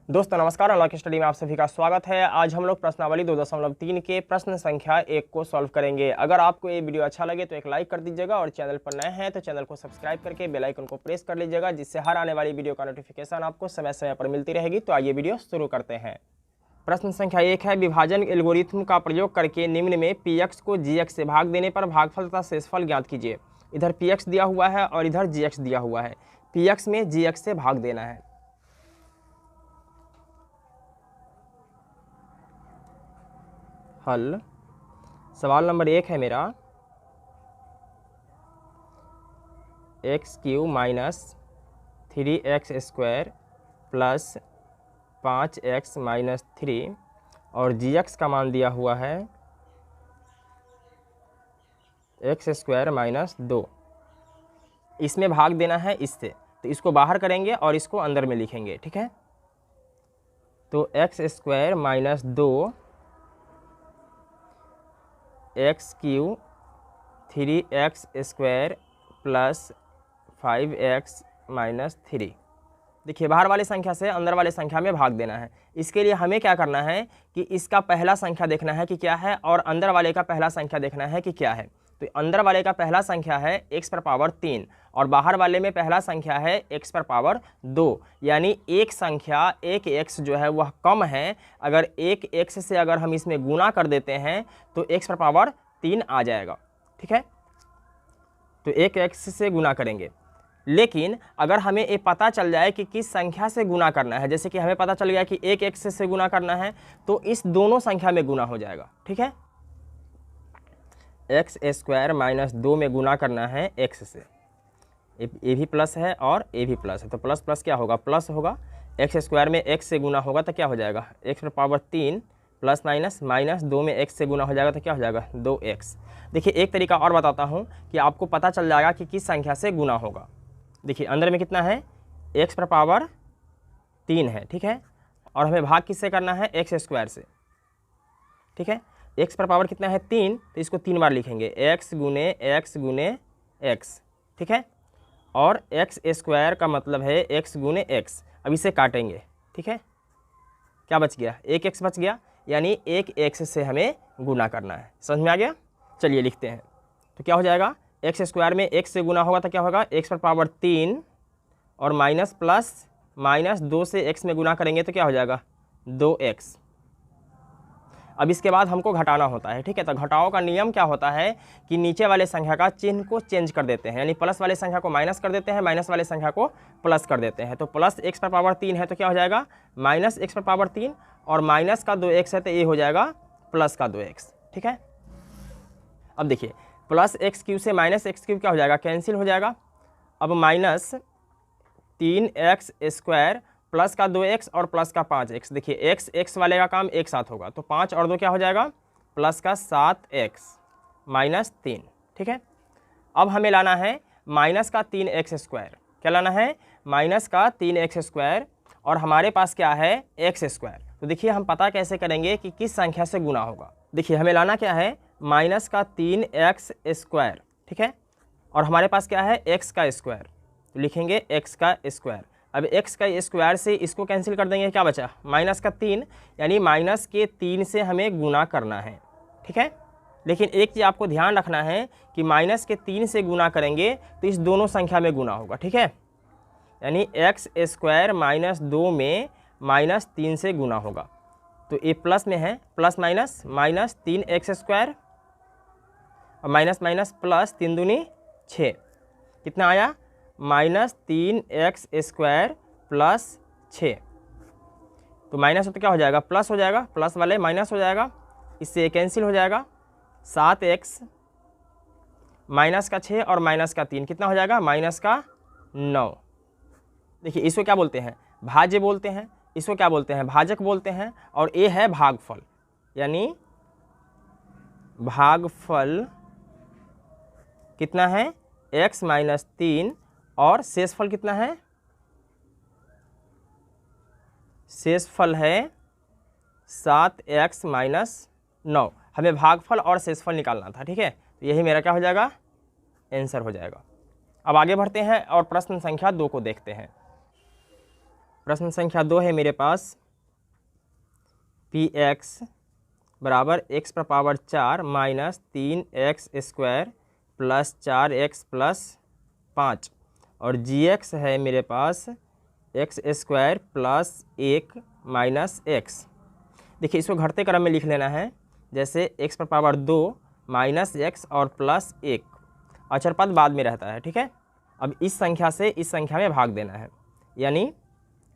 दोस्तों नमस्कार, unlock study में आप सभी का स्वागत है। आज हम लोग प्रश्नावली 2.3 के प्रश्न संख्या 1 को सॉल्व करेंगे। अगर आपको ये वीडियो अच्छा लगे तो एक लाइक कर दीजिएगा और चैनल पर नए हैं तो चैनल को सब्सक्राइब करके बेल आइकन को प्रेस कर लीजिएगा, जिससे हर आने वाली वीडियो का नोटिफिकेशन आपको समय समय पर मिलती रहेगी। तो आइए वीडियो शुरू करते हैं। प्रश्न संख्या 1 है, विभाजन एल्गोरिथ्म का प्रयोग करके निम्न में px को gx से भाग देने पर भागफल तथा शेषफल ज्ञात कीजिए। इधर px दिया हुआ है और इधर gx दिया हुआ है। px में gx से भाग देना है। हल सवाल नंबर 1 है मेरा, x³ minus 3x² plus 5x minus 3 और gx का मान दिया हुआ है x² माइनस 2। इसमें भाग देना है इससे, तो इसको बाहर करेंगे और इसको अंदर में लिखेंगे, ठीक है। तो x² minus 2 x³ 3x² plus 5x minus 3। देखिए, बाहर वाली संख्या से अंदर वाले संख्या में भाग देना है। इसके लिए हमें क्या करना है कि इसका पहला संख्या देखना है कि क्या है और अंदर वाले का पहला संख्या देखना है कि क्या है। तो अंदर वाले का पहला संख्या है x³ और बाहर वाले में पहला संख्या है x², यानी एक संख्या एक x जो है वह कम है। अगर एक x से अगर हम इसमें गुना कर देते हैं तो x³ आ जाएगा, ठीक है। तो एक x से गुना करेंगे। लेकिन अगर हमें ये पता चल जाए कि किस संख्या से गुना करना है, जैसे कि हमें पता चल गया कि एक x से गुना करना है, तो इस दोनों संख्या में गुना हो जाएगा, ठीक है। x² माइनस 2 में गुना करना है x से। ये भी प्लस है और ये भी प्लस है, तो प्लस प्लस क्या होगा, प्लस होगा। x² में x से गुना होगा तो क्या हो जाएगा, x³ प्लस माइनस माइनस 2 में x से गुना हो जाएगा तो क्या हो जाएगा, 2x। देखिए, एक तरीका और बताता हूँ कि आपको पता चल जाएगा कि किस संख्या से गुना होगा। देखिए, अंदर में कितना है, x³ है, ठीक है। और हमें भाग किससे करना है, x² से, ठीक है। x² कितना है, 3, तो इसको 3 बार लिखेंगे, x गुने x, ठीक है। और x² का मतलब है x गुने x। अब इसे काटेंगे, ठीक है। क्या बच गया, एक x बच गया, यानी एक x से हमें गुना करना है। समझ में आ गया। चलिए लिखते हैं। तो क्या हो जाएगा, x² में x से गुना होगा तो क्या होगा, x³ और माइनस प्लस माइनस 2 से x में गुना करेंगे तो क्या हो जाएगा, 2x। अब इसके बाद हमको घटाना होता है, ठीक है। तो घटाओ का नियम क्या होता है कि नीचे वाले संख्या का चिन्ह को चेंज कर देते हैं, यानी प्लस वाले संख्या को माइनस कर देते हैं, माइनस वाले संख्या को प्लस कर देते हैं। तो प्लस x³ है तो क्या हो जाएगा, माइनस x³ और माइनस का 2x है तो ये हो जाएगा प्लस का 2x, ठीक है। अब देखिए, प्लस x³ से माइनस x³ क्या हो जाएगा, कैंसिल हो जाएगा। अब माइनस 3x² प्लस का 2x और प्लस का 5x। देखिए, x वाले का काम एक साथ होगा, तो 5 और 2 क्या हो जाएगा, प्लस का 7x माइनस 3, ठीक है। अब हमें लाना है माइनस का 3x²। क्या लाना है, माइनस का 3x², और हमारे पास क्या है, x²। तो देखिए, हम पता कैसे करेंगे कि किस संख्या से गुना होगा। देखिए, हमें लाना क्या है, माइनस का 3x², ठीक है। और हमारे पास क्या है, x², तो लिखेंगे x²। अब x² से इसको कैंसिल कर देंगे, क्या बचा, माइनस का 3, यानी माइनस के 3 से हमें गुना करना है, ठीक है। लेकिन एक चीज़ आपको ध्यान रखना है कि माइनस के 3 से गुना करेंगे तो इस दोनों संख्या में गुना होगा, ठीक है। यानी x² माइनस 2 में माइनस 3 से गुना होगा। तो ये प्लस में है, प्लस माइनस माइनस 3x² और माइनस माइनस प्लस 3 दूनी 6, कितना आया, माइनस 3x² प्लस 6। तो माइनस हो तो क्या हो जाएगा, प्लस हो जाएगा, प्लस वाले माइनस हो जाएगा, इससे कैंसिल हो जाएगा। 7x माइनस का 6 और माइनस का 3 कितना हो जाएगा, माइनस का 9। देखिए, इसको क्या बोलते हैं, भाज्य बोलते हैं, इसको क्या बोलते हैं, भाजक बोलते हैं, और ये है भागफल, यानी भागफल कितना है, x माइनस 3, और शेषफल कितना है, शेषफल है 7x माइनस 9। हमें भागफल और शेषफल निकालना था, ठीक है। तो यही मेरा क्या हो जाएगा, आंसर हो जाएगा। अब आगे बढ़ते हैं और प्रश्न संख्या 2 को देखते हैं। प्रश्न संख्या 2 है मेरे पास पी एक्स बराबर एक्स पर power 4 minus 3x² plus 4x plus 5 और जी एक्स है मेरे पास x² प्लस 1 माइनस एक्स। देखिए इसको घटते क्रम में लिख लेना है, जैसे x पर पावर 2 माइनस एक्स और प्लस 1, अचर पद बाद में रहता है, ठीक है। अब इस संख्या से इस संख्या में भाग देना है, यानी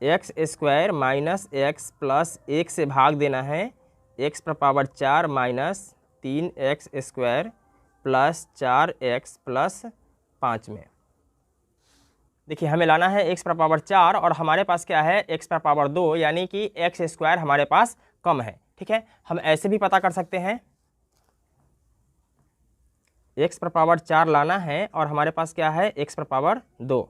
x² माइनस एक्स प्लस 1 से भाग देना है x पर power 4 minus 3x² plus 4x plus 5 में। देखिए हमें लाना है x पर पावर 4 और हमारे पास क्या है x पर पावर 2, यानी कि x² हमारे पास कम है, ठीक है। हम ऐसे भी पता कर सकते हैं, x पर पावर 4 लाना है और हमारे पास क्या है x पर पावर 2,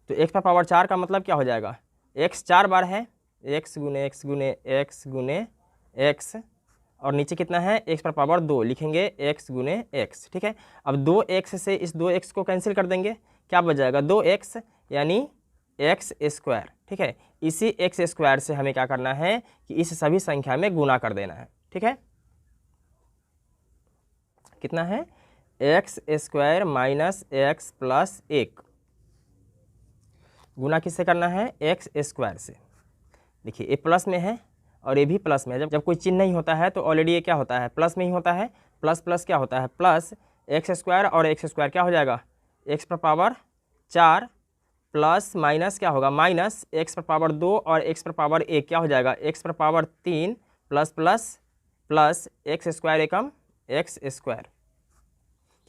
तो x पर पावर 4 का मतलब क्या हो जाएगा, x 4 बार है, x गुने x गुने x गुने x और नीचे कितना है x पर पावर 2, लिखेंगे x गुने x, ठीक है। अब 2x से इस 2x को कैंसिल कर देंगे, क्या बच जाएगा 2x यानी x², ठीक है। इसी x² से हमें क्या करना है कि इस सभी संख्या में गुना कर देना है, ठीक है। कितना है x² माइनस x प्लस 1, गुना किससे करना है x² से। देखिए ये प्लस में है और ये भी प्लस में है, जब कोई चिन्ह नहीं होता है तो ऑलरेडी ये क्या होता है प्लस में ही होता है, प्लस प्लस क्या होता है प्लस, x² और x² क्या हो जाएगा x पर पावर 4 प्लस माइनस क्या होगा माइनस x पर पावर 2 और x पर पावर 1 क्या हो जाएगा x पर power 3 plus plus plus x² एकम x²,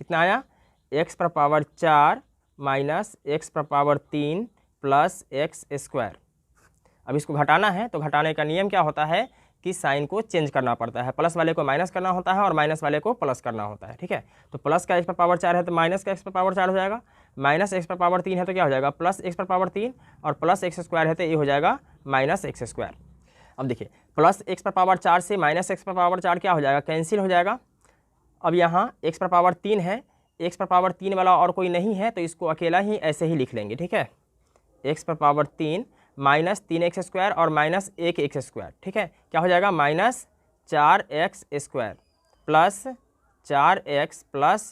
कितना आया x पर पावर 4 माइनस x पर पावर 3 प्लस x²। अब इसको घटाना है तो घटाने का नियम क्या होता है कि साइन को चेंज करना पड़ता है, प्लस वाले को माइनस करना होता है और माइनस वाले को प्लस करना होता है, ठीक है। तो प्लस का x पर पावर 4 है तो माइनस का x पर पावर 4 हो जाएगा, माइनस x पर पावर 3 है तो क्या हो जाएगा प्लस x पर पावर 3 और प्लस x² है तो ये हो जाएगा माइनस x²। अब देखिए प्लस x पर पावर 4 से माइनस x पर पावर 4 क्या हो जाएगा कैंसिल हो जाएगा। अब यहाँ x पर पावर 3 है, x पर पावर 3 वाला और कोई नहीं है तो इसको अकेला ही ऐसे ही लिख लेंगे, ठीक है। x पर पावर 3 माइनस 3x² और माइनस 1x², ठीक है, क्या हो जाएगा minus 4x² plus 4x plus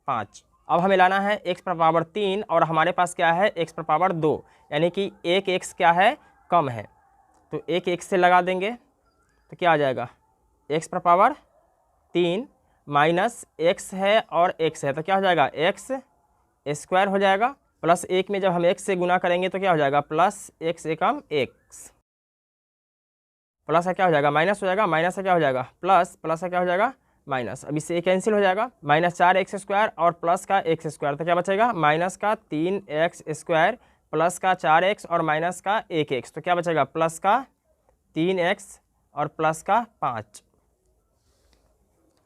5। अब हमें लाना है x पर पावर 3 और हमारे पास क्या है x पर पावर 2, यानी कि 1x क्या है कम है, तो 1x से लगा देंगे तो क्या आ जाएगा x पर पावर 3 माइनस x है और x है तो क्या हो जाएगा x² हो जाएगा, प्लस 1 में जब हम x से गुना करेंगे तो क्या हो जाएगा प्लस x एकम x, प्लस का क्या हो जाएगा माइनस हो जाएगा, माइनस का क्या हो जाएगा प्लस, प्लस का क्या हो जाएगा माइनस। अब इससे कैंसिल हो जाएगा, माइनस 4x² और प्लस का x² तो क्या बचेगा माइनस का 3x² प्लस का 4x और माइनस का 1x, तो क्या बचेगा प्लस का 3x और प्लस का 5।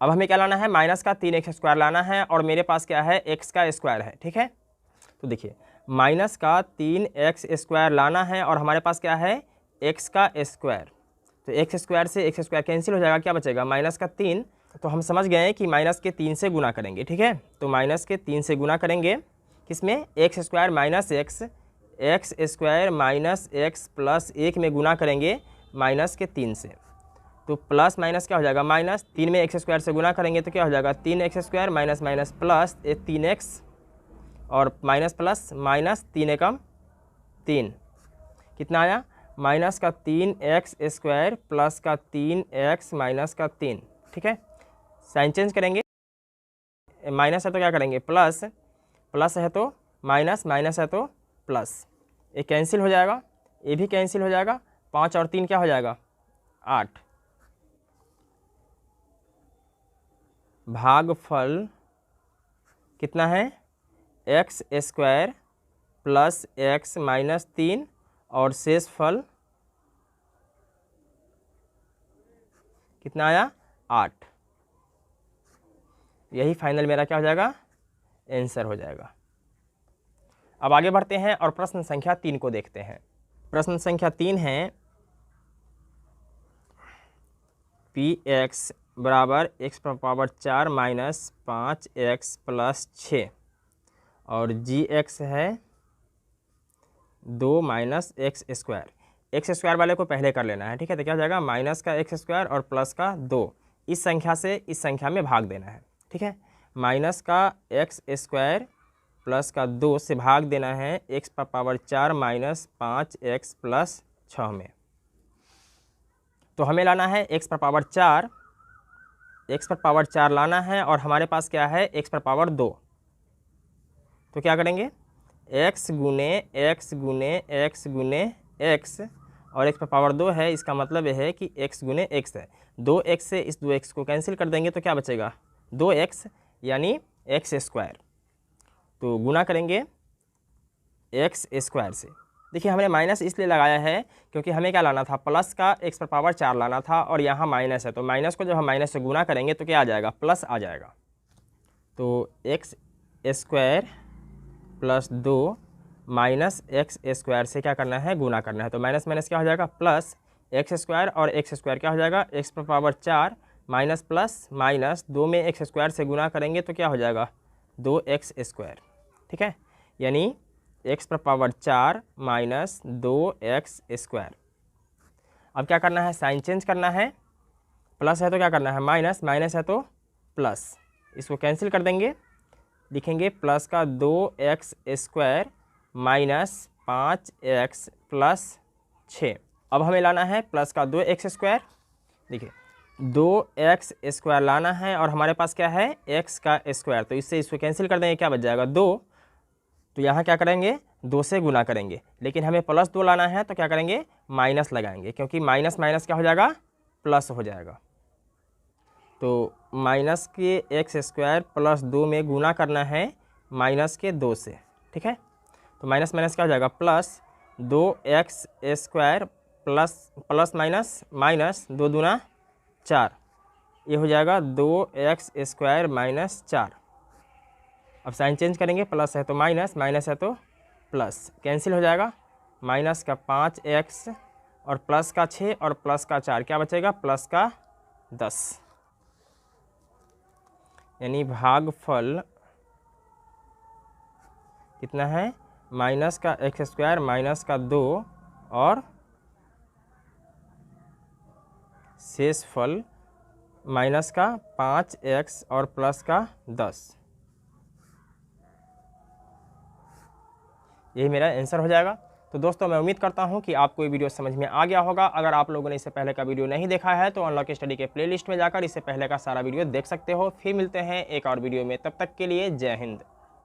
अब हमें क्या लाना है माइनस का 3x² लाना है और मेरे पास क्या है x का स्क्वायर है, ठीक है। तो देखिए माइनस का 3x² लाना है और हमारे पास क्या है x का स्क्वायर, तो x² से x² कैंसिल हो जाएगा, क्या बचेगा माइनस का 3। तो हम समझ गए हैं कि माइनस के 3 से गुना करेंगे, ठीक है। तो माइनस के 3 से गुना करेंगे किसमें x² minus x² minus x plus 1 में गुना करेंगे माइनस के 3 से, तो प्लस माइनस क्या हो जाएगा माइनस, 3 में x² से गुना करेंगे तो क्या हो जाएगा 3x² minus minus plus 3x और माइनस प्लस माइनस 3 एकम 3, कितना आया माइनस का 3x² प्लस का 3x माइनस का 3, ठीक है। साइन चेंज करेंगे, माइनस है तो क्या करेंगे प्लस, प्लस है तो माइनस, माइनस है तो प्लस, ये कैंसिल हो जाएगा, ये भी कैंसिल हो जाएगा, 5 और 3 क्या हो जाएगा 8। भागफल कितना है x² प्लस x माइनस 3 और शेष फल कितना आया 8। यही फाइनल मेरा क्या हो जाएगा आंसर हो जाएगा। अब आगे बढ़ते हैं और प्रश्न संख्या 3 को देखते हैं। प्रश्न संख्या 3 है px बराबर x पर पावर 4 माइनस 5x प्लस 6 और gx है 2 minus x square, x square वाले को पहले कर लेना है, ठीक है। तो क्या हो जाएगा, माइनस का एक्स स्क्वायर और प्लस का 2, इस संख्या से इस संख्या में भाग देना है, ठीक है। माइनस का एक्स स्क्वायर प्लस का 2 से भाग देना है एक्स पर पावर 4 माइनस 5x प्लस 6 में। तो हमें लाना है एक्स पर पावर 4, एक्स पर पावर 4 लाना है और हमारे पास क्या है, एक्स पर पावर 2। तो क्या करेंगे, एक्स गुने एक्स गुने एक्स गुने एक्स, और एक्स पर पावर 2 है, इसका मतलब यह है कि एक्स गुने एक्स है। 2x से इस 2x को कैंसिल कर देंगे तो क्या बचेगा, 2x यानी एक्स स्क्वायर। तो गुना करेंगे एक्स स्क्वायर से। देखिए हमने माइनस इसलिए लगाया है क्योंकि हमें क्या लाना था, प्लस का एक्स पर पावर 4 लाना था और यहाँ माइनस है, तो माइनस को जब हम माइनस से गुना करेंगे तो क्या आ जाएगा, प्लस आ जाएगा। तो x square plus 2 minus x square से क्या करना है, गुना करना है। तो माइनस माइनस क्या हो जाएगा, प्लस एक्स स्क्वायर और एक्स स्क्वायर क्या हो जाएगा, एक्स पर पावर 4 माइनस प्लस माइनस 2 में एक्स स्क्वायर से गुना करेंगे तो क्या हो जाएगा, 2x स्क्वायर, ठीक है। यानी एक्स पर पावर 4 माइनस 2x स्क्वायर। अब क्या करना है, साइन चेंज करना है, प्लस है तो क्या करना है माइनस, माइनस है तो प्लस, इसको कैंसिल कर देंगे, लिखेंगे प्लस का 2x square minus 5x plus 6। अब हमें लाना है प्लस का 2x स्क्वायर, देखिए 2x स्क्वायर लाना है और हमारे पास क्या है, x का स्क्वायर, तो इससे इसको कैंसिल कर देंगे, क्या बच जाएगा 2। तो यहाँ क्या करेंगे, 2 से गुना करेंगे, लेकिन हमें प्लस 2 लाना है तो क्या करेंगे, माइनस लगाएंगे, क्योंकि माइनस माइनस क्या हो जाएगा, प्लस हो जाएगा। तो माइनस के एक्स स्क्वायर प्लस 2 में गुना करना है माइनस के 2 से, ठीक है। तो माइनस माइनस क्या हो जाएगा, plus 2x square plus plus minus minus 2 दूना 4, ये हो जाएगा 2x स्क्वायर माइनस 4। अब साइन चेंज करेंगे, प्लस है तो माइनस, माइनस है तो प्लस, कैंसिल हो जाएगा, माइनस का 5x और प्लस का 6 और प्लस का 4, क्या बचेगा, प्लस का 10। यानी भागफल कितना है, माइनस का एक्स स्क्वायर माइनस का 2 और शेष फल माइनस का 5x और प्लस का 10। यही मेरा आंसर हो जाएगा। तो दोस्तों मैं उम्मीद करता हूं कि आपको ये वीडियो समझ में आ गया होगा। अगर आप लोगों ने इससे पहले का वीडियो नहीं देखा है तो अनलॉक स्टडी के प्लेलिस्ट में जाकर इससे पहले का सारा वीडियो देख सकते हो। फिर मिलते हैं एक और वीडियो में, तब तक के लिए जय हिंद।